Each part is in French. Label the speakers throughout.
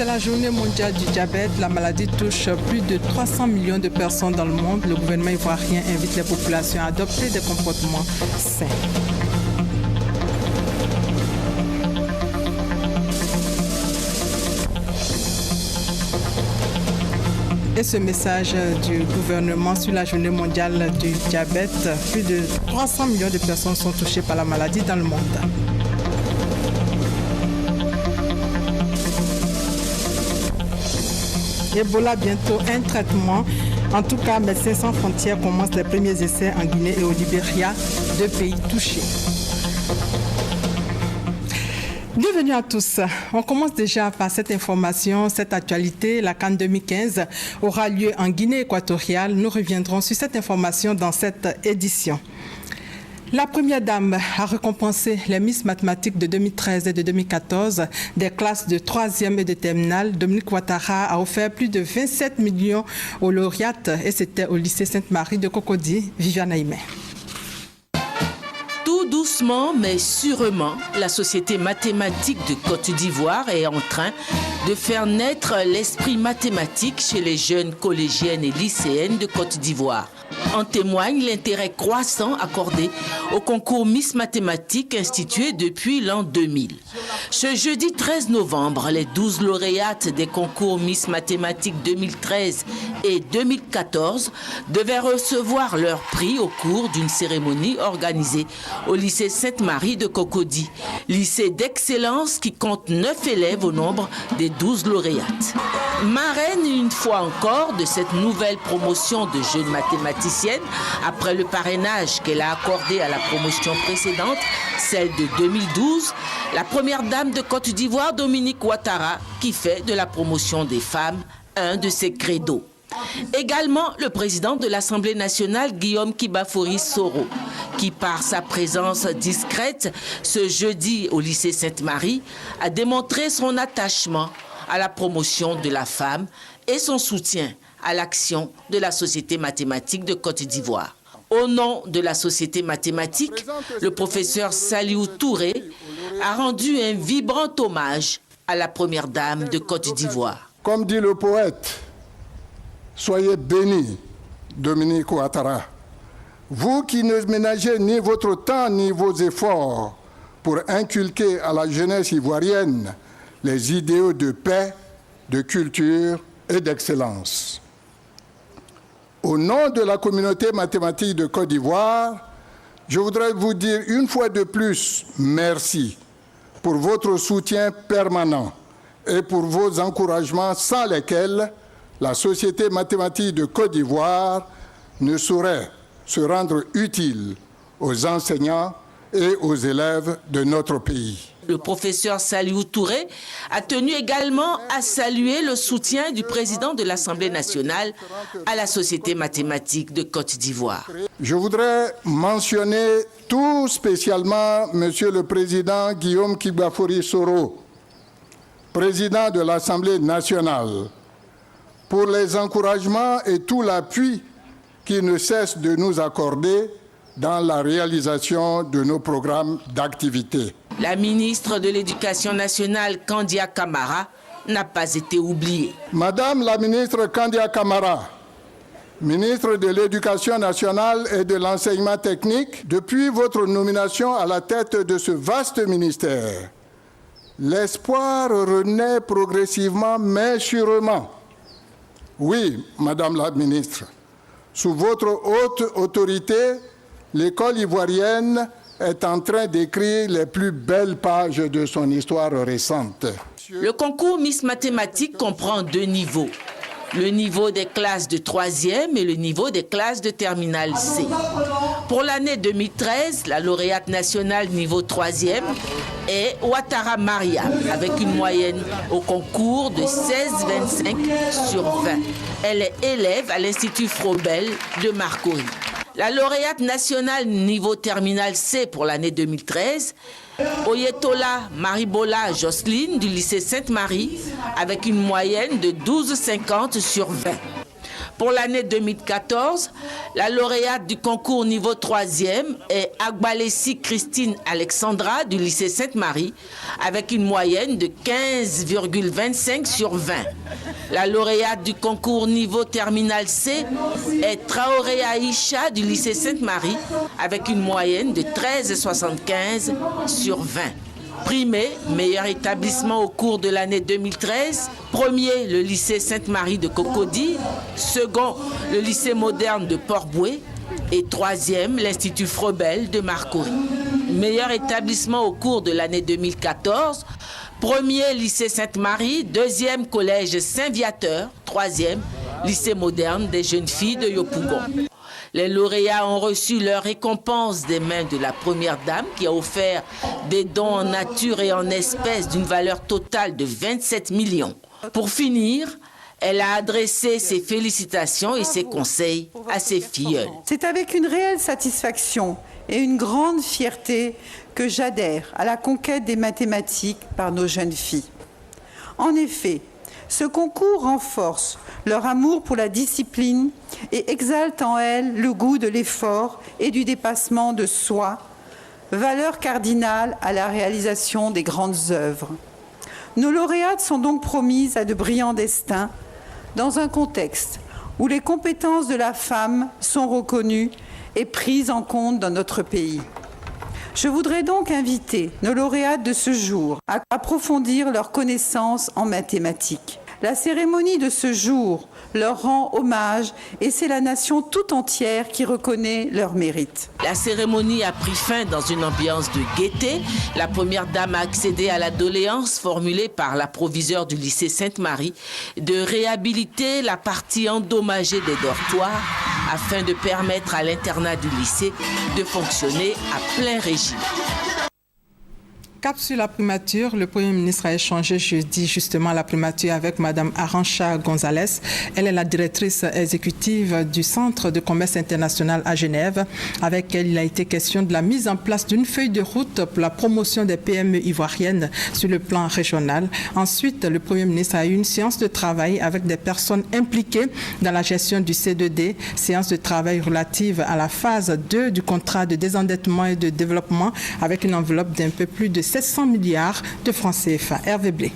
Speaker 1: C'est la journée mondiale du diabète. La maladie touche plus de 300 millions de personnes dans le monde. Le gouvernement ivoirien invite les populations à adopter des comportements sains. Et ce message du gouvernement sur la journée mondiale du diabète, plus de 300 millions de personnes sont touchées par la maladie dans le monde. Ebola, bientôt un traitement. En tout cas, Médecins sans frontières commence les premiers essais en Guinée et au Libéria, deux pays touchés. Bienvenue à tous. On commence déjà par cette information, cette actualité. La CAN 2015 aura lieu en Guinée équatoriale. Nous reviendrons sur cette information dans cette édition. La première dame a récompensé les Miss mathématiques de 2013 et de 2014 des classes de 3e et de terminale. Dominique Ouattara a offert plus de 27 millions aux lauréates et c'était au lycée Sainte-Marie de Cocody. Viviane Aïmé.
Speaker 2: Tout doucement mais sûrement, la Société mathématique de Côte d'Ivoire est en train de faire naître l'esprit mathématique chez les jeunes collégiennes et lycéennes de Côte d'Ivoire. En témoigne l'intérêt croissant accordé au concours Miss Mathématiques institué depuis l'an 2000. Ce jeudi 13 novembre, les 12 lauréates des concours Miss Mathématiques 2013 et 2014 devaient recevoir leur prix au cours d'une cérémonie organisée au lycée Sainte-Marie de Cocody, lycée d'excellence qui compte 9 élèves au nombre des 12 lauréates. Marraine une fois encore de cette nouvelle promotion de jeunes mathématiciennes, après le parrainage qu'elle a accordé à la promotion précédente, celle de 2012, la première dame de Côte d'Ivoire, Dominique Ouattara, qui fait de la promotion des femmes un de ses credos. Également le président de l'Assemblée nationale, Guillaume Kibafori Soro, qui par sa présence discrète ce jeudi au lycée Sainte-Marie a démontré son attachement à la promotion de la femme et son soutien à l'action de la Société mathématique de Côte d'Ivoire. Au nom de la Société mathématique, le professeur Saliou Touré a rendu un vibrant hommage à la première dame de Côte d'Ivoire.
Speaker 3: Comme dit le poète, soyez bénis, Dominique Ouattara. Vous qui ne ménagez ni votre temps ni vos efforts pour inculquer à la jeunesse ivoirienne les idéaux de paix, de culture et d'excellence. Au nom de la communauté mathématique de Côte d'Ivoire, je voudrais vous dire une fois de plus merci pour votre soutien permanent et pour vos encouragements sans lesquels la Société mathématique de Côte d'Ivoire ne saurait se rendre utile aux enseignants et aux élèves de notre pays.
Speaker 2: Le professeur Saliou Touré a tenu également à saluer le soutien du président de l'Assemblée nationale à la Société mathématique de Côte d'Ivoire.
Speaker 3: Je voudrais mentionner tout spécialement Monsieur le Président Guillaume Kibafori Soro, président de l'Assemblée nationale, pour les encouragements et tout l'appui qu'il ne cesse de nous accorder dans la réalisation de nos programmes d'activité.
Speaker 2: La ministre de l'Éducation nationale, Kandia Camara, n'a pas été oubliée.
Speaker 3: Madame la ministre Kandia Camara, ministre de l'Éducation nationale et de l'Enseignement technique, depuis votre nomination à la tête de ce vaste ministère, l'espoir renaît progressivement mais sûrement. Oui, Madame la ministre, sous votre haute autorité, l'école ivoirienne est en train d'écrire les plus belles pages de son histoire récente.
Speaker 2: Le concours Miss Mathématiques comprend 2 niveaux. Le niveau des classes de 3e et le niveau des classes de terminale C. Pour l'année 2013, la lauréate nationale niveau 3e est Ouattara Maria, avec une moyenne au concours de 16,25 sur 20. Elle est élève à l'Institut Frobel de Marcory. La lauréate nationale niveau terminal C pour l'année 2013, Oyetola Maribola Jocelyne du lycée Sainte-Marie, avec une moyenne de 12,50 sur 20. Pour l'année 2014, la lauréate du concours niveau 3e est Agbalessi Christine Alexandra du lycée Sainte-Marie avec une moyenne de 15,25 sur 20. La lauréate du concours niveau terminal C est Traoré Aïcha du lycée Sainte-Marie avec une moyenne de 13,75 sur 20. Primé, meilleur établissement au cours de l'année 2013. Premier, le lycée Sainte-Marie de Cocody. Second, le lycée moderne de Port-Bouët. Et troisième, l'Institut Froebel de Marcory. Meilleur établissement au cours de l'année 2014. Premier, lycée Sainte-Marie. Deuxième, collège Saint-Viateur. Troisième, lycée moderne des jeunes filles de Yopougon. Les lauréats ont reçu leur récompense des mains de la première dame qui a offert des dons en nature et en espèces d'une valeur totale de 27 millions. Pour finir, elle a adressé ses félicitations et ses conseils à ses filleuls.
Speaker 4: C'est avec une réelle satisfaction et une grande fierté que j'adhère à la conquête des mathématiques par nos jeunes filles. En effet, ce concours renforce leur amour pour la discipline et exalte en elles le goût de l'effort et du dépassement de soi, valeur cardinale à la réalisation des grandes œuvres. Nos lauréates sont donc promises à de brillants destins dans un contexte où les compétences de la femme sont reconnues et prises en compte dans notre pays. Je voudrais donc inviter nos lauréates de ce jour à approfondir leurs connaissances en mathématiques. La cérémonie de ce jour leur rend hommage et c'est la nation tout entière qui reconnaît leur mérite.
Speaker 2: La cérémonie a pris fin dans une ambiance de gaieté. La première dame a accédé à la doléance formulée par la proviseure du lycée Sainte-Marie de réhabiliter la partie endommagée des dortoirs afin de permettre à l'internat du lycée de fonctionner à plein régime.
Speaker 1: Cap sur la primature, le Premier ministre a échangé jeudi justement la primature avec Mme Arantxa Gonzalez. Elle est la directrice exécutive du Centre de commerce international à Genève. Avec elle, il a été question de la mise en place d'une feuille de route pour la promotion des PME ivoiriennes sur le plan régional. Ensuite, le Premier ministre a eu une séance de travail avec des personnes impliquées dans la gestion du C2D, séance de travail relative à la phase 2 du contrat de désendettement et de développement avec une enveloppe d'un peu plus de 700 milliards de francs CFA. Hervé Blé.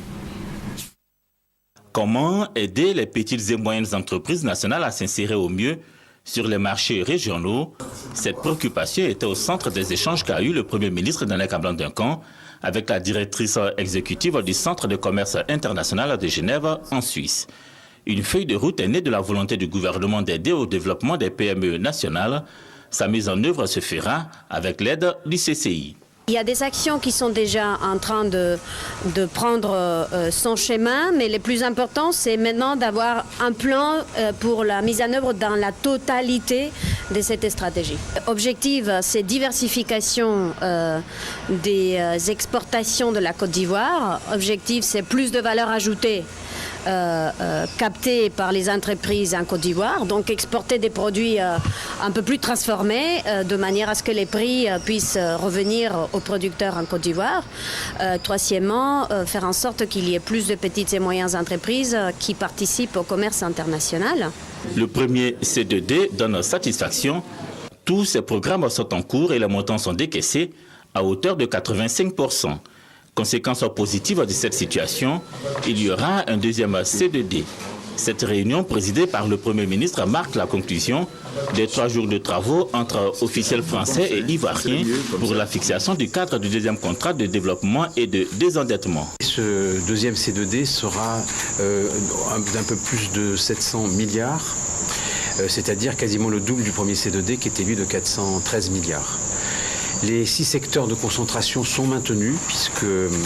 Speaker 5: Comment aider les petites et moyennes entreprises nationales à s'insérer au mieux sur les marchés régionaux? Cette préoccupation était au centre des échanges qu'a eu le Premier ministre Daniel Kablan-Duncan avec la directrice exécutive du Centre de commerce international de Genève en Suisse. Une feuille de route est née de la volonté du gouvernement d'aider au développement des PME nationales. Sa mise en œuvre se fera avec l'aide du CCI.
Speaker 6: Il y a des actions qui sont déjà en train de prendre son chemin, mais le plus important, c'est maintenant d'avoir un plan pour la mise en œuvre dans la totalité de cette stratégie. Objectif, c'est diversification des exportations de la Côte d'Ivoire. Objectif, c'est plus de valeur ajoutée captés par les entreprises en Côte d'Ivoire, donc exporter des produits un peu plus transformés de manière à ce que les prix puissent revenir aux producteurs en Côte d'Ivoire. Troisièmement, faire en sorte qu'il y ait plus de petites et moyennes entreprises qui participent au commerce international.
Speaker 5: Le premier C2D donne satisfaction. Tous ces programmes sont en cours et les montants sont décaissés à hauteur de 85%. Conséquence positive de cette situation, il y aura un deuxième C2D. Cette réunion présidée par le Premier ministre marque la conclusion des 3 jours de travaux entre officiels français et ivoiriens pour la fixation du cadre du deuxième contrat de développement et de désendettement.
Speaker 7: Ce deuxième C2D sera d'un peu plus de 700 milliards, c'est-à-dire quasiment le double du premier C2D qui était lui de 413 milliards. Les 6 secteurs de concentration sont maintenus puisque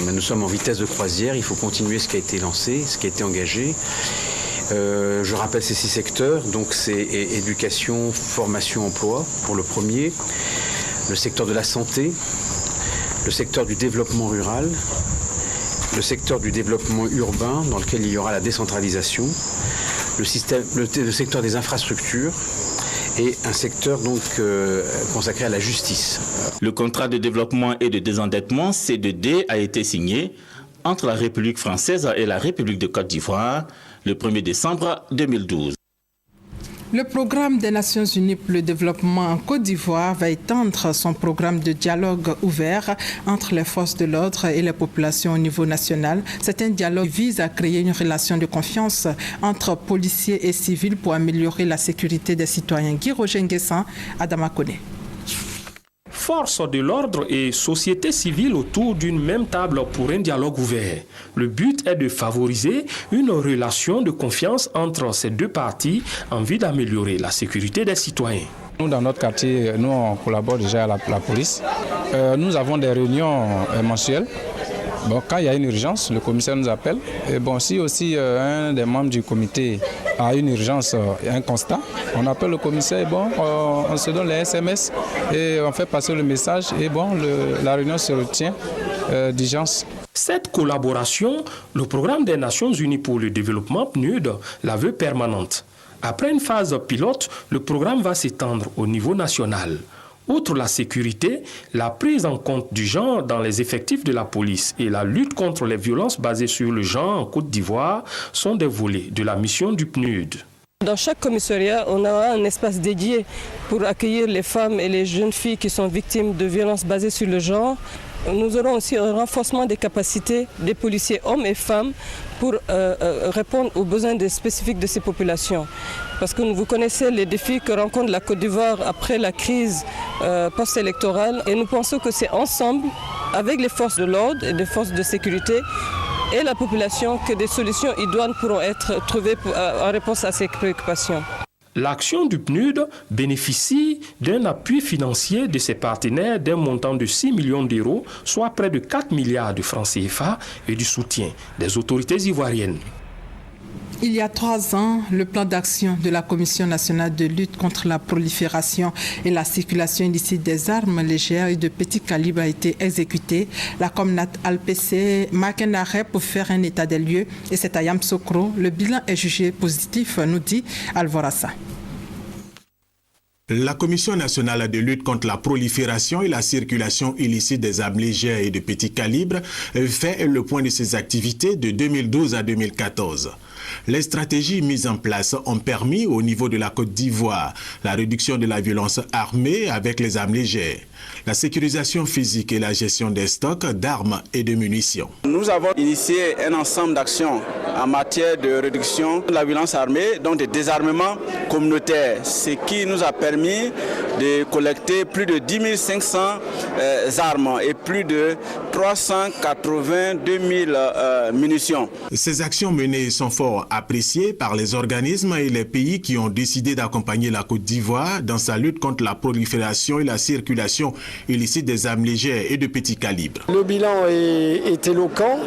Speaker 7: nous sommes en vitesse de croisière. Il faut continuer ce qui a été lancé, ce qui a été engagé. Je rappelle ces 6 secteurs. Donc c'est éducation, formation, emploi pour le premier. Le secteur de la santé, le secteur du développement rural, le secteur du développement urbain dans lequel il y aura la décentralisation, le secteur des infrastructures, et un secteur donc consacré à la justice.
Speaker 5: Le contrat de développement et de désendettement C2D a été signé entre la République française et la République de Côte d'Ivoire le 1er décembre 2012.
Speaker 1: Le programme des Nations Unies pour le développement en Côte d'Ivoire va étendre son programme de dialogue ouvert entre les forces de l'ordre et les populations au niveau national. C'est un dialogue qui vise à créer une relation de confiance entre policiers et civils pour améliorer la sécurité des citoyens. Guy Roger Nguessan, Adama Kone.
Speaker 8: Forces de l'ordre et société civile autour d'une même table pour un dialogue ouvert. Le but est de favoriser une relation de confiance entre ces deux parties en vue d'améliorer la sécurité des citoyens.
Speaker 9: Nous, dans notre quartier, nous on collabore déjà avec la police. Nous avons des réunions mensuelles. Bon, quand il y a une urgence, le commissaire nous appelle. Et bon, si aussi un des membres du comité a une urgence, un constat, on appelle le commissaire et bon, on se donne les SMS et on fait passer le message et bon, la réunion se retient d'urgence.
Speaker 8: Cette collaboration, le programme des Nations Unies pour le développement PNUD la veut permanente. Après une phase pilote, le programme va s'étendre au niveau national. Outre la sécurité, la prise en compte du genre dans les effectifs de la police et la lutte contre les violences basées sur le genre en Côte d'Ivoire sont des volets de la mission du PNUD.
Speaker 10: Dans chaque commissariat, on a un espace dédié pour accueillir les femmes et les jeunes filles qui sont victimes de violences basées sur le genre. Nous aurons aussi un renforcement des capacités des policiers hommes et femmes pour répondre aux besoins spécifiques de ces populations. Parce que vous connaissez les défis que rencontre la Côte d'Ivoire après la crise post-électorale et nous pensons que c'est ensemble, avec les forces de l'ordre et les forces de sécurité et la population, que des solutions idoines pourront être trouvées en réponse à ces préoccupations.
Speaker 8: L'action du PNUD bénéficie d'un appui financier de ses partenaires d'un montant de 6 millions d'euros, soit près de 4 milliards de francs CFA, et du soutien des autorités ivoiriennes.
Speaker 1: Il y a 3 ans, le plan d'action de la Commission nationale de lutte contre la prolifération et la circulation illicite des armes légères et de petit calibre a été exécuté. La Comnat ALPC marque un arrêt pour faire un état des lieux et c'est à Yamoussoukro. Le bilan est jugé positif, nous dit Alvorassa.
Speaker 11: La Commission nationale de lutte contre la prolifération et la circulation illicite des armes légères et de petit calibre fait le point de ses activités de 2012 à 2014. Les stratégies mises en place ont permis au niveau de la Côte d'Ivoire la réduction de la violence armée avec les armes légères, la sécurisation physique et la gestion des stocks d'armes et de munitions.
Speaker 12: Nous avons initié un ensemble d'actions en matière de réduction de la violence armée, donc de désarmement communautaire, ce qui nous a permis de collecter plus de 10 500 armes et plus de 382 000 munitions.
Speaker 11: Ces actions menées sont fort appréciées par les organismes et les pays qui ont décidé d'accompagner la Côte d'Ivoire dans sa lutte contre la prolifération et la circulation illicite des armes légères et de petit calibre.
Speaker 13: Le bilan est éloquent,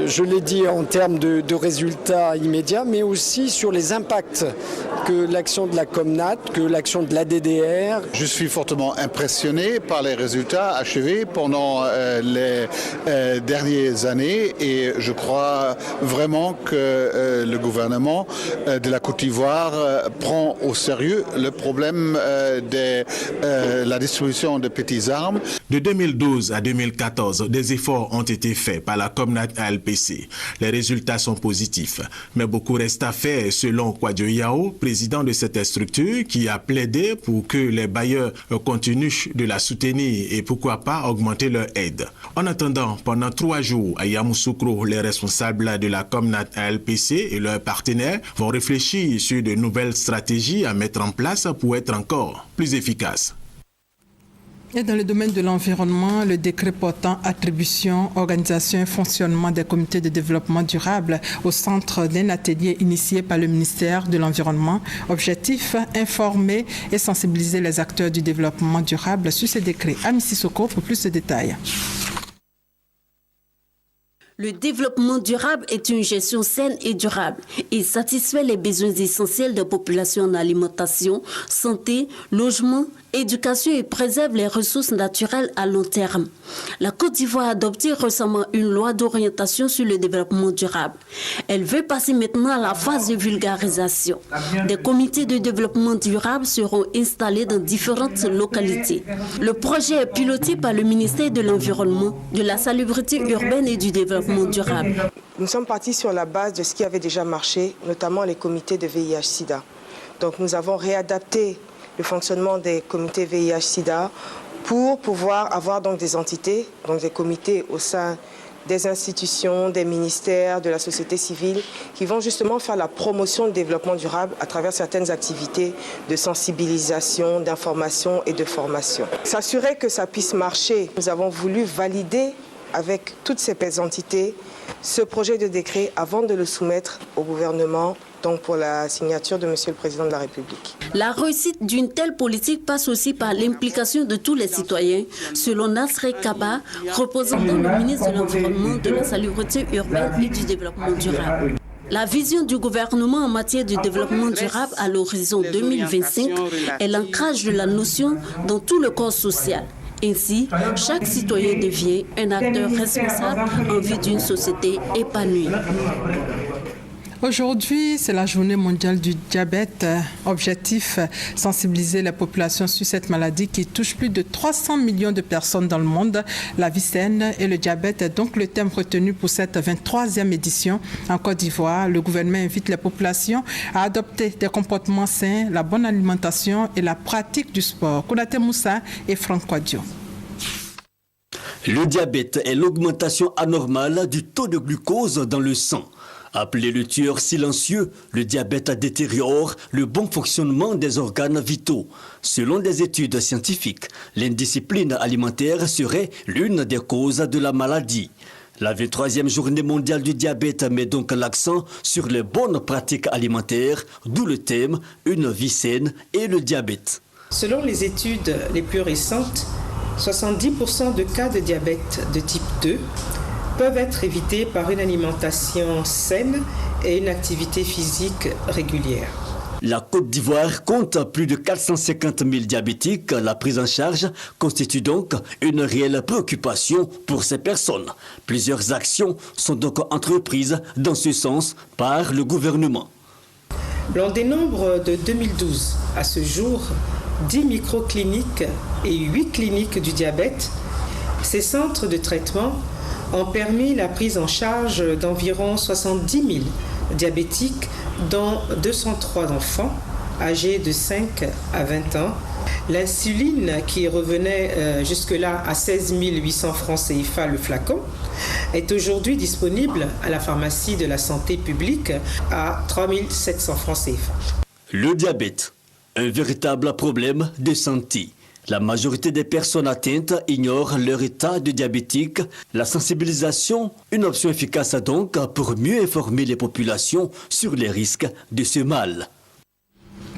Speaker 13: je l'ai dit en termes de résultats immédiats, mais aussi sur les impacts que l'action de la Comnat, que l'action de la DDR.
Speaker 14: Je suis fortement impressionné par les résultats achevés pendant les dernières années et je crois vraiment que le gouvernement de la Côte d'Ivoire prend au sérieux le problème de la distribution de petites armes.
Speaker 11: De 2012 à 2014, des efforts ont été faits par la Comnat ALPC. Les résultats sont positifs, mais beaucoup reste à faire selon Kwadjo Yao, président de cette structure, qui a plaidé pour que les bailleurs continuent de la soutenir et pourquoi pas augmenter leur aide. En attendant, pendant 3 jours à Yamoussoukro, les responsables de la Comnat ALPC et leurs partenaires vont réfléchir sur de nouvelles stratégies à mettre en place pour être encore plus efficaces.
Speaker 1: Et dans le domaine de l'environnement, le décret portant attribution, organisation et fonctionnement des comités de développement durable au centre d'un atelier initié par le ministère de l'Environnement. Objectif, informer et sensibiliser les acteurs du développement durable sur ce décret. Ami Sissoko pour plus de détails.
Speaker 15: Le développement durable est une gestion saine et durable. Il satisfait les besoins essentiels des populations en alimentation, santé, logement, éducation et préserve les ressources naturelles à long terme. La Côte d'Ivoire a adopté récemment une loi d'orientation sur le développement durable. Elle veut passer maintenant à la phase de vulgarisation. Des comités de développement durable seront installés dans différentes localités. Le projet est piloté par le ministère de l'Environnement, de la Salubrité urbaine et du développement durable.
Speaker 16: Nous sommes partis sur la base de ce qui avait déjà marché, notamment les comités de VIH-Sida. Donc nous avons réadapté le fonctionnement des comités VIH-Sida pour pouvoir avoir donc des entités, donc des comités au sein des institutions, des ministères, de la société civile, qui vont justement faire la promotion du développement durable à travers certaines activités de sensibilisation, d'information et de formation. S'assurer que ça puisse marcher, nous avons voulu valider avec toutes ces entités ce projet de décret avant de le soumettre au gouvernement, donc pour la signature de Monsieur le Président de la République.
Speaker 15: La réussite d'une telle politique passe aussi par l'implication de tous les citoyens, selon Nasré Kaba, représentant le ministre de l'Environnement, de la Salubrité urbaine et du Développement durable. La vision du gouvernement en matière de développement durable à l'horizon 2025 est l'ancrage de la notion dans tout le corps social. Ainsi, chaque citoyen devient un acteur responsable en vue d'une société épanouie.
Speaker 1: Aujourd'hui, c'est la journée mondiale du diabète. Objectif, sensibiliser la population sur cette maladie qui touche plus de 300 millions de personnes dans le monde. La vie saine et le diabète est donc le thème retenu pour cette 23e édition. En Côte d'Ivoire, le gouvernement invite les populations à adopter des comportements sains, la bonne alimentation et la pratique du sport. Konaté Moussa et Franck Kouadio.
Speaker 17: Le diabète est l'augmentation anormale du taux de glucose dans le sang. Appelé le tueur silencieux, le diabète détériore le bon fonctionnement des organes vitaux. Selon des études scientifiques, l'indiscipline alimentaire serait l'une des causes de la maladie. La 23e journée mondiale du diabète met donc l'accent sur les bonnes pratiques alimentaires, d'où le thème « Une vie saine et le diabète ».
Speaker 18: Selon les études les plus récentes, 70% de cas de diabète de type 2 peuvent être évités par une alimentation saine et une activité physique régulière.
Speaker 17: La Côte d'Ivoire compte plus de 450 000 diabétiques. La prise en charge constitue donc une réelle préoccupation pour ces personnes. Plusieurs actions sont donc entreprises dans ce sens par le gouvernement.
Speaker 18: L'on dénombre de 2012 à ce jour 10 microcliniques et 8 cliniques du diabète. Ces centres de traitement ont permis la prise en charge d'environ 70 000 diabétiques, dont 203 enfants âgés de 5 à 20 ans. L'insuline, qui revenait jusque-là à 16 800 francs CFA le flacon, est aujourd'hui disponible à la pharmacie de la santé publique à 3 700 francs CFA.
Speaker 17: Le diabète, un véritable problème de santé. La majorité des personnes atteintes ignorent leur état de diabétique. La sensibilisation, une option efficace donc pour mieux informer les populations sur les risques de ce mal.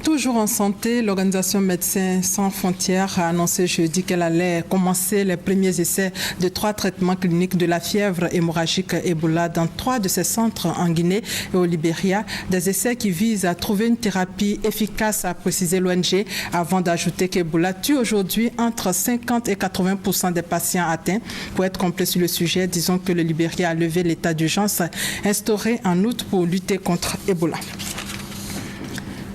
Speaker 1: Toujours en santé, l'organisation Médecins sans frontières a annoncé jeudi qu'elle allait commencer les premiers essais de 3 traitements cliniques de la fièvre hémorragique Ebola dans 3 de ses centres en Guinée et au Libéria. Des essais qui visent à trouver une thérapie efficace, a précisé l'ONG, avant d'ajouter qu'Ebola tue aujourd'hui entre 50 et 80% des patients atteints. Pour être complet sur le sujet, disons que le Libéria a levé l'état d'urgence instauré en août pour lutter contre Ebola.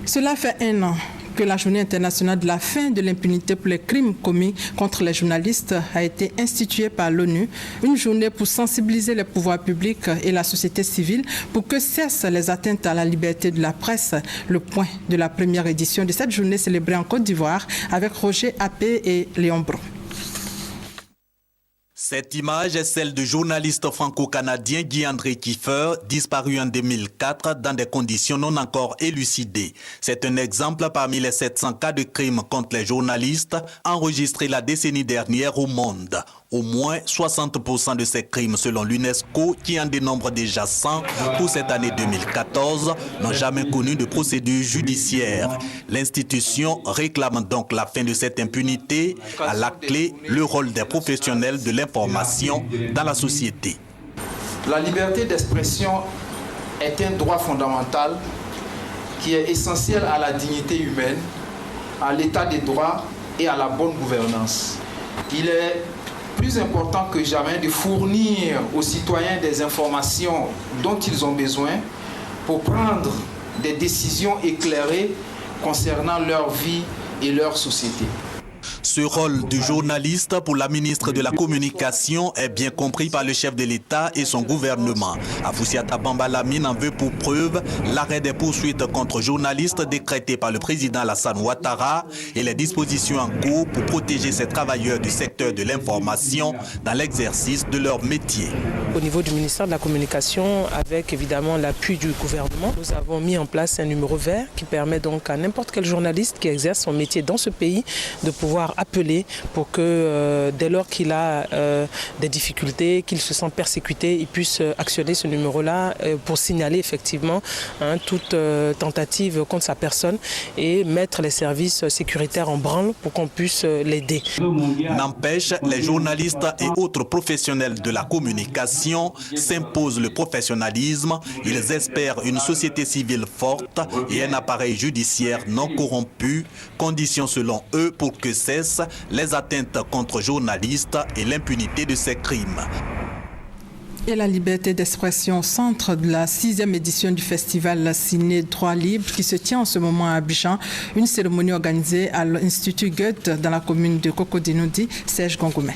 Speaker 1: Cela fait 1 an que la journée internationale de la fin de l'impunité pour les crimes commis contre les journalistes a été instituée par l'ONU. Une journée pour sensibiliser les pouvoirs publics et la société civile pour que cessent les atteintes à la liberté de la presse. Le point de la première édition de cette journée célébrée en Côte d'Ivoire avec Roger Appé et Léon Bron.
Speaker 19: Cette image est celle du journaliste franco-canadien Guy-André Kiefer, disparu en 2004 dans des conditions non encore élucidées. C'est un exemple parmi les 700 cas de crimes contre les journalistes enregistrés la décennie dernière au monde. Au moins 60% de ces crimes, selon l'UNESCO, qui en dénombre déjà 100 pour cette année 2014, n'ont jamais connu de procédure judiciaire. L'institution réclame donc la fin de cette impunité, à la clé le rôle des professionnels de l'information dans la société.
Speaker 20: La liberté d'expression est un droit fondamental qui est essentiel à la dignité humaine, à l'état des droits et à la bonne gouvernance. Il est plus important que jamais de fournir aux citoyens des informations dont ils ont besoin pour prendre des décisions éclairées concernant leur vie et leur société.
Speaker 19: Ce rôle du journaliste pour la ministre de la Communication est bien compris par le chef de l'État et son gouvernement. Afoussiata Bamba Lamine en veut pour preuve l'arrêt des poursuites contre journalistes décrétées par le président Alassane Ouattara et les dispositions en cours pour protéger ces travailleurs du secteur de l'information dans l'exercice de leur métier.
Speaker 10: Au niveau du ministère de la Communication, avec évidemment l'appui du gouvernement, nous avons mis en place un numéro vert qui permet donc à n'importe quel journaliste qui exerce son métier dans ce pays de pouvoir appeler pour que dès lors qu'il a des difficultés, qu'il se sent persécuté, il puisse actionner ce numéro-là pour signaler effectivement toute tentative contre sa personne et mettre les services sécuritaires en branle pour qu'on puisse l'aider.
Speaker 19: N'empêche, les journalistes et autres professionnels de la communication s'imposent le professionnalisme. Ils espèrent une société civile forte et un appareil judiciaire non corrompu, condition selon eux pour que cessent les atteintes contre journalistes et l'impunité de ces crimes.
Speaker 1: Et la liberté d'expression au centre de la 6e édition du festival Ciné Droit Libre qui se tient en ce moment à Abidjan. Une cérémonie organisée à l'Institut Goethe dans la commune de Cocody, Serge Gongoumé.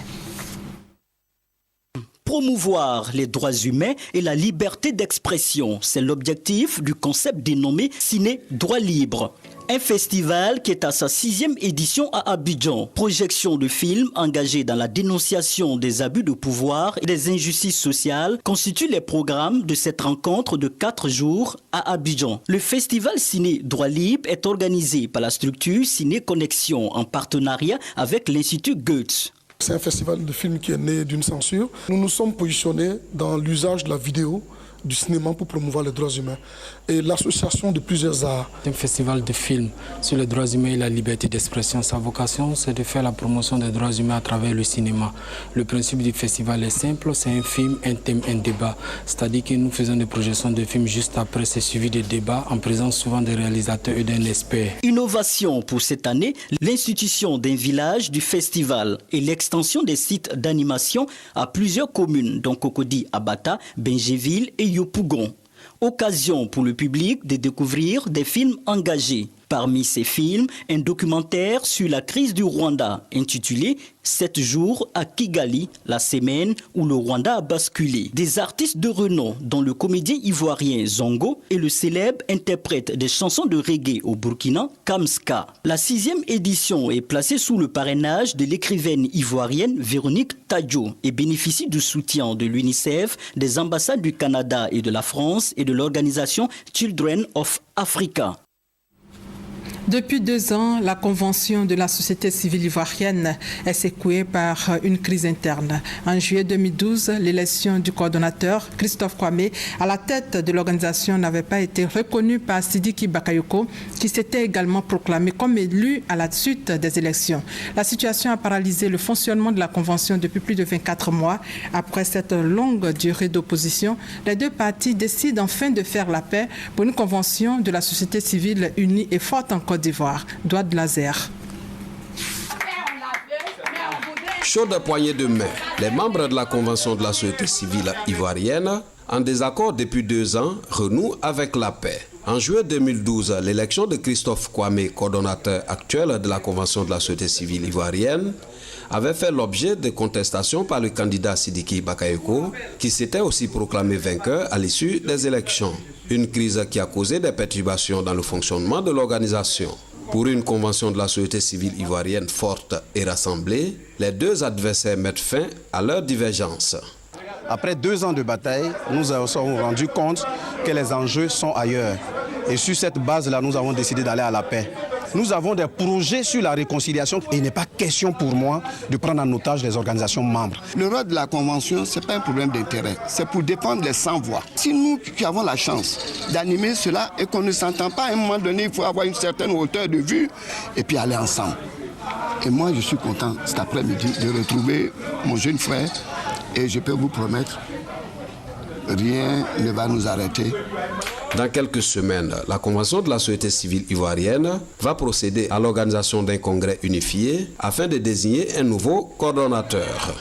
Speaker 21: Promouvoir les droits humains et la liberté d'expression, c'est l'objectif du concept dénommé Ciné Droit Libre. Un festival qui est à sa 6e édition à Abidjan. Projection de films engagés dans la dénonciation des abus de pouvoir et des injustices sociales constituent les programmes de cette rencontre de 4 jours à Abidjan. Le festival Ciné Droit Libre est organisé par la structure Ciné Connexion en partenariat avec l'Institut Goethe.
Speaker 22: C'est un festival de films qui est né d'une censure. Nous nous sommes positionnés dans l'usage de la vidéo, du cinéma pour promouvoir les droits humains et l'association de plusieurs arts.
Speaker 23: Un festival de films sur les droits humains et la liberté d'expression. Sa vocation, c'est de faire la promotion des droits humains à travers le cinéma. Le principe du festival est simple, c'est un film, un thème, un débat. C'est-à-dire que nous faisons des projections de films juste après, c'est suivi de débats en présence souvent des réalisateurs et d'un expert.
Speaker 21: Innovation pour cette année, l'institution d'un village du festival et l'extension des sites d'animation à plusieurs communes, dont Cocody, Abata, Bengéville et Yopougon. Occasion pour le public de découvrir des films engagés. Parmi ces films, un documentaire sur la crise du Rwanda intitulé « 7 jours à Kigali, la semaine où le Rwanda a basculé ». Des artistes de renom dont le comédien ivoirien Zongo et le célèbre interprète des chansons de reggae au Burkina, Kamska. La 6e édition est placée sous le parrainage de l'écrivaine ivoirienne Véronique Tadjo et bénéficie du soutien de l'UNICEF, des ambassades du Canada et de la France et de l'organisation Children of Africa.
Speaker 1: Depuis 2 ans, la convention de la société civile ivoirienne est secouée par une crise interne. En juillet 2012, l'élection du coordonnateur, Christophe Kwame, à la tête de l'organisation n'avait pas été reconnue par Sidiki Bakayoko, qui s'était également proclamé comme élu à la suite des élections. La situation a paralysé le fonctionnement de la convention depuis plus de 24 mois. Après cette longue durée d'opposition, les 2 parties décident enfin de faire la paix pour une convention de la société civile unie et forte en Côte d'Ivoire. Douad Lazer.
Speaker 24: Chaude poignée de main, les membres de la Convention de la société civile ivoirienne, en désaccord depuis 2 ans, renouent avec la paix. En juillet 2012, l'élection de Christophe Kwame, coordonnateur actuel de la Convention de la société civile ivoirienne, avait fait l'objet de contestations par le candidat Sidiki Bakayoko, qui s'était aussi proclamé vainqueur à l'issue des élections. Une crise qui a causé des perturbations dans le fonctionnement de l'organisation. Pour une convention de la société civile ivoirienne forte et rassemblée, les 2 adversaires mettent fin à leur divergence.
Speaker 25: Après 2 ans de bataille, nous nous sommes rendus compte que les enjeux sont ailleurs. Et sur cette base-là, nous avons décidé d'aller à la paix. Nous avons des projets sur la réconciliation et il n'est pas question pour moi de prendre en otage les organisations membres.
Speaker 26: Le rôle de la Convention, ce n'est pas un problème d'intérêt, c'est pour défendre les sans-voix. Si nous qui avons la chance d'animer cela et qu'on ne s'entend pas, à un moment donné, il faut avoir une certaine hauteur de vue et puis aller ensemble. Et moi, je suis content cet après-midi de retrouver mon jeune frère et je peux vous promettre, rien ne va nous arrêter.
Speaker 24: Dans quelques semaines, la Convention de la société civile ivoirienne va procéder à l'organisation d'un congrès unifié afin de désigner un nouveau coordonnateur.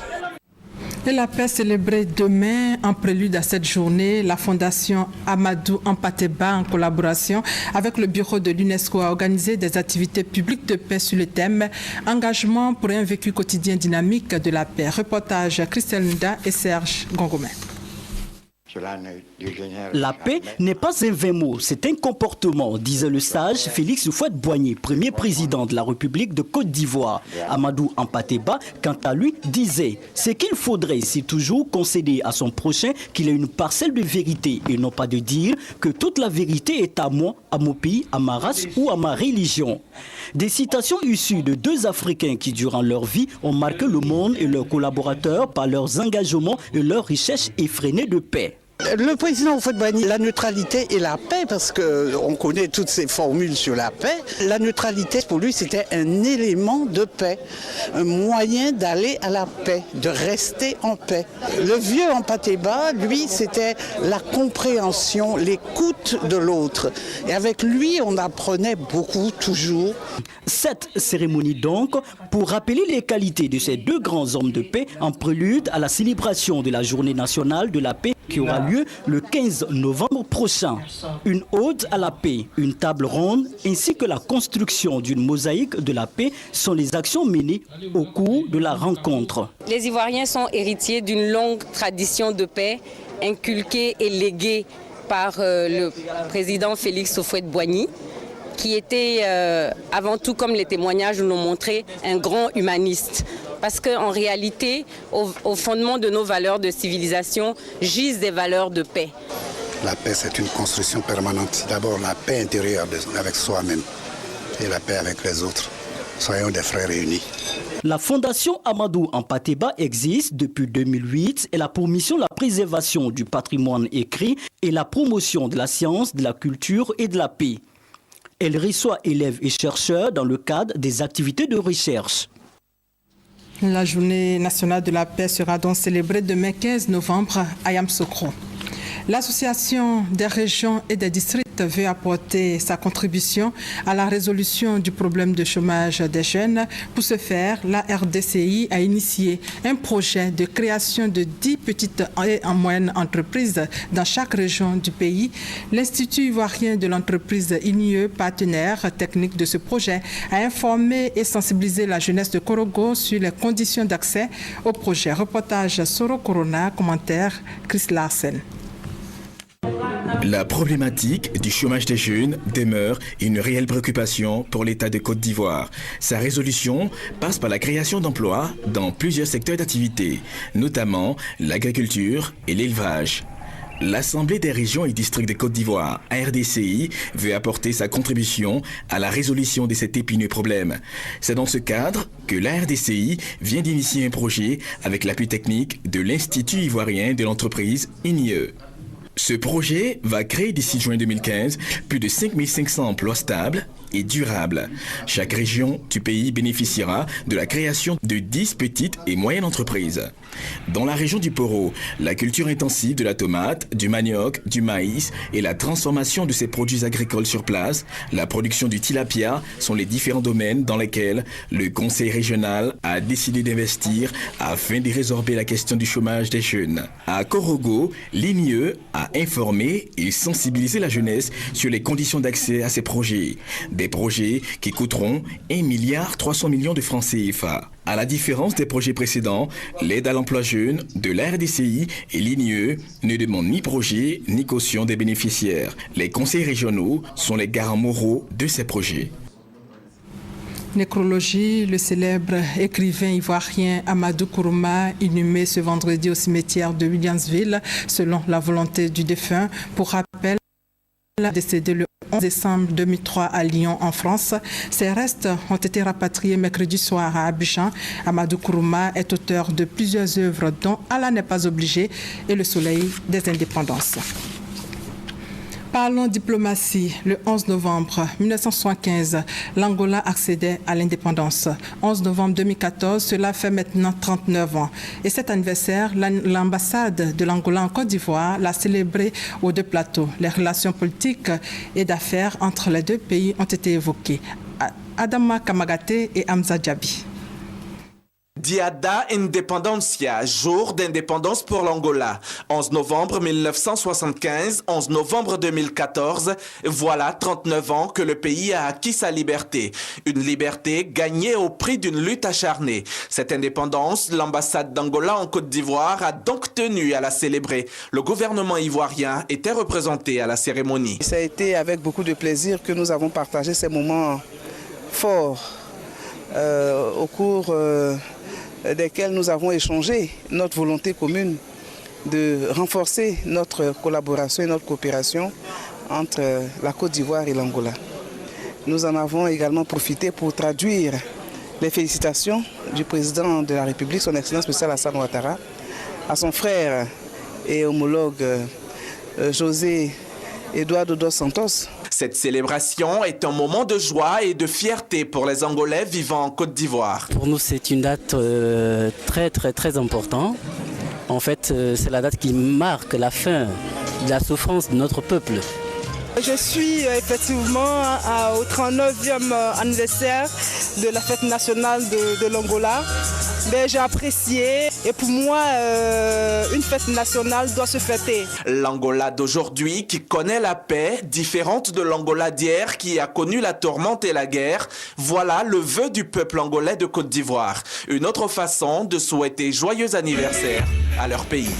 Speaker 1: Et la paix célébrée demain, en prélude à cette journée, la Fondation Amadou Hampâté-Bâ, en collaboration avec le bureau de l'UNESCO, a organisé des activités publiques de paix sur le thème « Engagement pour un vécu quotidien dynamique de la paix ». Reportage Christelle Nda et Serge Gongomé.
Speaker 21: La paix n'est pas un vain mot, c'est un comportement, disait le sage Félix Houphouët-Boigny, premier président de la République de Côte d'Ivoire. Amadou Hampâté-Bâ, quant à lui, disait « Ce qu'il faudrait, c'est toujours concéder à son prochain qu'il ait une parcelle de vérité et non pas de dire que toute la vérité est à moi, à mon pays, à ma race ou à ma religion. » Des citations issues de deux Africains qui, durant leur vie, ont marqué le monde et leurs collaborateurs par leurs engagements et leurs recherches effrénées de paix.
Speaker 2: Le président Houphouët-Boigny, la neutralité et la paix, parce qu'on connaît toutes ces formules sur la paix. La neutralité, pour lui, c'était un élément de paix, un moyen d'aller à la paix, de rester en paix. Le vieux Hampâté-Bâ, lui, c'était la compréhension, l'écoute de l'autre. Et avec lui, on apprenait beaucoup, toujours.
Speaker 21: Cette cérémonie donc, pour rappeler les qualités de ces deux grands hommes de paix, en prélude à la célébration de la Journée nationale de la paix qui aura lieu le 15 novembre prochain. Une ode à la paix, une table ronde ainsi que la construction d'une mosaïque de la paix sont les actions menées au cours de la rencontre.
Speaker 3: Les Ivoiriens sont héritiers d'une longue tradition de paix inculquée et léguée par le président Félix Houphouët-Boigny, qui était avant tout, comme les témoignages nous l'ont montré, un grand humaniste. Parce qu'en réalité, au fondement de nos valeurs de civilisation, gisent des valeurs de paix.
Speaker 4: La paix, c'est une construction permanente. D'abord, la paix intérieure avec soi-même et la paix avec les autres. Soyons des frères réunis.
Speaker 21: La Fondation Amadou Hampâté-Bâ existe depuis 2008 et a pour mission la préservation du patrimoine écrit et la promotion de la science, de la culture et de la paix. Elle reçoit élèves et chercheurs dans le cadre des activités de recherche.
Speaker 1: La journée nationale de la paix sera donc célébrée demain 15 novembre à Yamoussoukro. L'Association des régions et des districts veut apporter sa contribution à la résolution du problème de chômage des jeunes. Pour ce faire, la RDCI a initié un projet de création de 10 petites et moyennes entreprises dans chaque région du pays. L'Institut ivoirien de l'entreprise INIE, partenaire technique de ce projet, a informé et sensibilisé la jeunesse de Korogo sur les conditions d'accès au projet. Reportage Soro Corona, commentaire Chris Larsen.
Speaker 5: La problématique du chômage des jeunes demeure une réelle préoccupation pour l'État de Côte d'Ivoire. Sa résolution passe par la création d'emplois dans plusieurs secteurs d'activité, notamment l'agriculture et l'élevage. L'Assemblée des régions et districts de Côte d'Ivoire, ARDCI, veut apporter sa contribution à la résolution de cet épineux problème. C'est dans ce cadre que l'ARDCI vient d'initier un projet avec l'appui technique de l'Institut ivoirien de l'entreprise INIE. Ce projet va créer d'ici juin 2015 plus de 5500 emplois stables et durables. Chaque région du pays bénéficiera de la création de 10 petites et moyennes entreprises. Dans la région du Poro, la culture intensive de la tomate, du manioc, du maïs et la transformation de ces produits agricoles sur place, la production du tilapia sont les différents domaines dans lesquels le Conseil régional a décidé d'investir afin de résorber la question du chômage des jeunes. À Korogo, l'INIE a informé et sensibilisé la jeunesse sur les conditions d'accès à ces projets. Des projets qui coûteront 1,3 milliard de francs CFA. À la différence des projets précédents, l'aide à l'emploi jeune de la RDCI et l'INIE ne demande ni projet ni caution des bénéficiaires. Les conseils régionaux sont les garants moraux de ces projets.
Speaker 1: Nécrologie, le célèbre écrivain ivoirien Amadou Kourouma, inhumé ce vendredi au cimetière de Williamsville, selon la volonté du défunt. Pour rappel, décédé le 11 décembre 2003 à Lyon, en France. Ses restes ont été rapatriés mercredi soir à Abidjan. Amadou Kourouma est auteur de plusieurs œuvres dont Allah n'est pas obligé et Le soleil des indépendances. Parlons diplomatie. Le 11 novembre 1975, l'Angola accédait à l'indépendance. 11 novembre 2014, cela fait maintenant 39 ans. Et cet anniversaire, l'ambassade de l'Angola en Côte d'Ivoire l'a célébré aux deux plateaux. Les relations politiques et d'affaires entre les deux pays ont été évoquées. Adama Kamagaté et Hamza Djabi.
Speaker 6: Diada Independencia, jour d'indépendance pour l'Angola. 11 novembre 1975, 11 novembre 2014, voilà 39 ans que le pays a acquis sa liberté. Une liberté gagnée au prix d'une lutte acharnée. Cette indépendance, l'ambassade d'Angola en Côte d'Ivoire a donc tenu à la célébrer. Le gouvernement ivoirien était représenté à la cérémonie.
Speaker 2: Ça a été avec beaucoup de plaisir que nous avons partagé ces moments forts au cours desquels nous avons échangé notre volonté commune de renforcer notre collaboration et notre coopération entre la Côte d'Ivoire et l'Angola. Nous en avons également profité pour traduire les félicitations du président de la République, son Excellence M. Alassane Ouattara, à son frère et homologue José Eduardo dos Santos.
Speaker 6: Cette célébration est un moment de joie et de fierté pour les Angolais vivant en Côte d'Ivoire.
Speaker 7: Pour nous, c'est une date très importante. En fait, c'est la date qui marque la fin de la souffrance de notre peuple.
Speaker 8: Je suis effectivement au 39e anniversaire de la fête nationale de l'Angola. J'ai apprécié et pour moi, une fête nationale doit se fêter.
Speaker 6: L'Angola d'aujourd'hui qui connaît la paix, différente de l'Angola d'hier qui a connu la tourmente et la guerre, voilà le vœu du peuple angolais de Côte d'Ivoire. Une autre façon de souhaiter joyeux anniversaire à leur pays.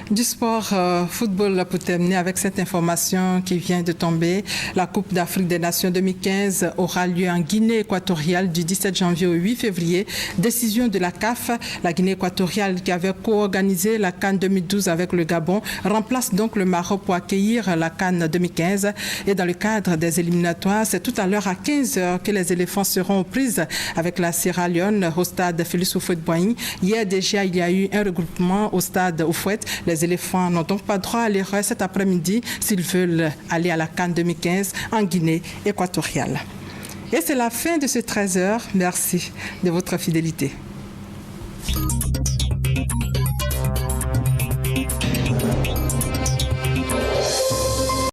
Speaker 1: Du sport football pour terminer avec cette information qui vient de tomber. La Coupe d'Afrique des Nations 2015 aura lieu en Guinée équatoriale du 17 janvier au 8 février. Décision de la CAF. La Guinée équatoriale qui avait co-organisé la CAN 2012 avec le Gabon remplace donc le Maroc pour accueillir la CAN 2015. Et dans le cadre des éliminatoires, c'est tout à l'heure à 15h que les éléphants seront aux prises avec la Sierra Leone au stade Félix Houphouët-Boigny. Hier déjà, il y a eu un regroupement au stade Houphouët. Les éléphants n'ont donc pas droit à l'erreur cet après-midi s'ils veulent aller à la CAN 2015 en Guinée équatoriale. Et c'est la fin de ce 13h. Merci de votre fidélité.